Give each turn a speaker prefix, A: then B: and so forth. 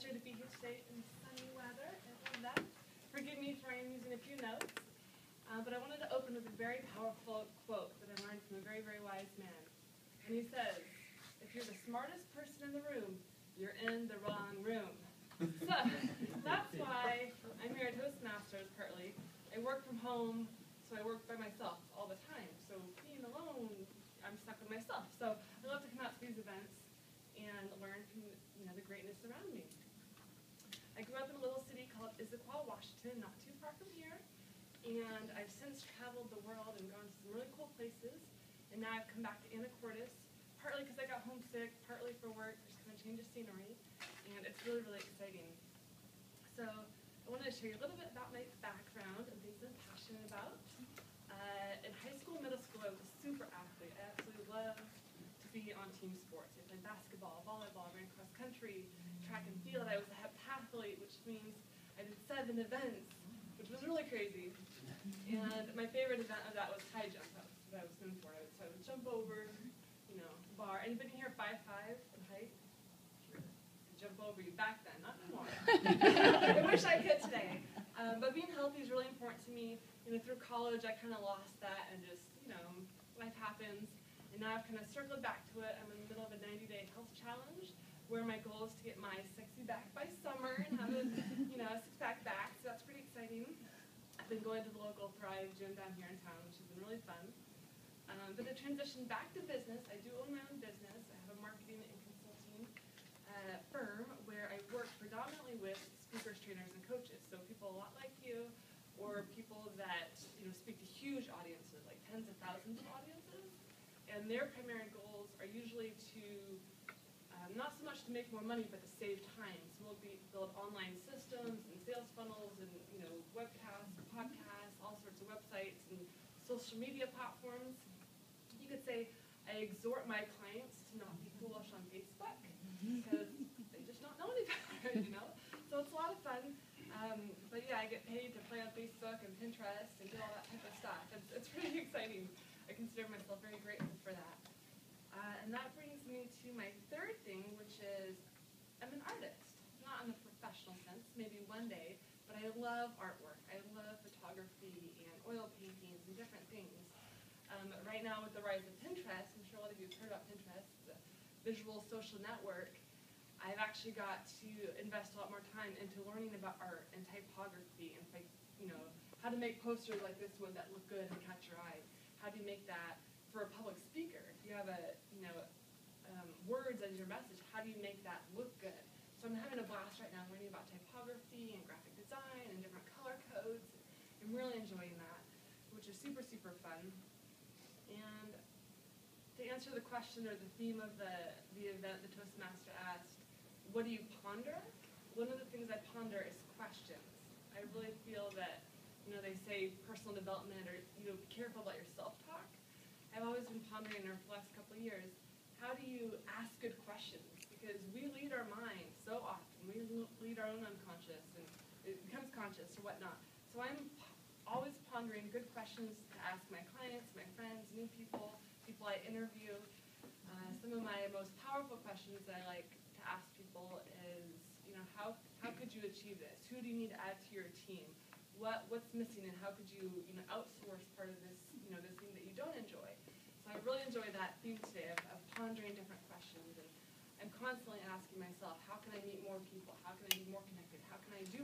A: pleasure to be here today in sunny weather. I love that. Forgive me for I am using a few notes, but I wanted to open with a very powerful quote that I learned from a very, very wise man. And he says, if you're the smartest person in the room, you're in the wrong room. So that's why I'm here at Toastmasters partly. I work from home, so I work by myself all the time. So being alone, I'm stuck with myself. So I love to come out to these events and learn from the greatness around me. I grew up in a little city called Issaquah, Washington, not too far from here. And I've since traveled the world and gone to some really cool places. And now I've come back to Anacortes, partly because I got homesick, partly for work, just kind of change of scenery. And it's really, really exciting. So I wanted to share you a little bit about my background and things I'm passionate about. In high school, middle school, I was a super athlete. I absolutely loved to be on team sports. I played basketball, volleyball, ran cross country, track and field. I was a heptathlete, which means I did 7 events, which was really crazy. And my favorite event of that was high jump. That was what I was known for. So I would jump over, bar. Anybody here 5'5" in height? Jump over you back then, not anymore. I wish I could today. But being healthy is really important to me. Through college, I kind of lost that and just, life happens. And now I've kind of circled back to it. I'm in the middle of a 90-day health challenge where my goal is to get my sexy back by summer and have a, a six-pack back. So that's pretty exciting. I've been going to the local Thrive gym down here in town, which has been really fun. But to transition back to business, I do own my own business. I have a marketing and consulting firm where I work predominantly with speakers, trainers, and coaches. So people a lot like you, or people that speak to huge audiences, like tens of thousands of audiences. And their primary goals are usually to, not so much to make more money, but to save time. So we'll build online systems and sales funnels and webcasts, podcasts, all sorts of websites and social media platforms. You could say I exhort my clients to not be foolish on Facebook because they just don't know any better, So it's a lot of fun. But yeah, I get paid to play on Facebook and Pinterest and do all that type of stuff. It's pretty exciting. I consider myself very grateful for that. And that brings me to my third thing, which is I'm an artist. Not in the professional sense, maybe one day, but I love artwork. I love photography and oil paintings and different things. Right now with the rise of Pinterest, I'm sure a lot of you have heard about Pinterest, the visual social network, I've actually got to invest a lot more time into learning about art and typography and how to make posters like this one that look good and catch your eye. How do you make that for a public speaker? If you have words as your message, how do you make that look good? So I'm having a blast right now learning about typography and graphic design and different color codes. I'm really enjoying that, which is super, super fun. And to answer the question or the theme of the event, the Toastmaster asked, what do you ponder? One of the things I ponder is questions. I really feel that, they say personal development or, be careful about your self-talk. I've always been pondering for the last couple of years, how do you ask good questions? Because we lead our mind so often. We lead our own unconscious, and it becomes conscious or whatnot. So I'm always pondering good questions to ask my clients, my friends, new people I interview. Some of my most powerful questions that I like to ask people is, how could you achieve this? Who do you need to add to your team? What's missing, and how could you, outsource part of this, this thing that you don't enjoy? So I really enjoy that theme today of pondering different questions, and I'm constantly asking myself, how can I meet more people? How can I be more connected? How can I do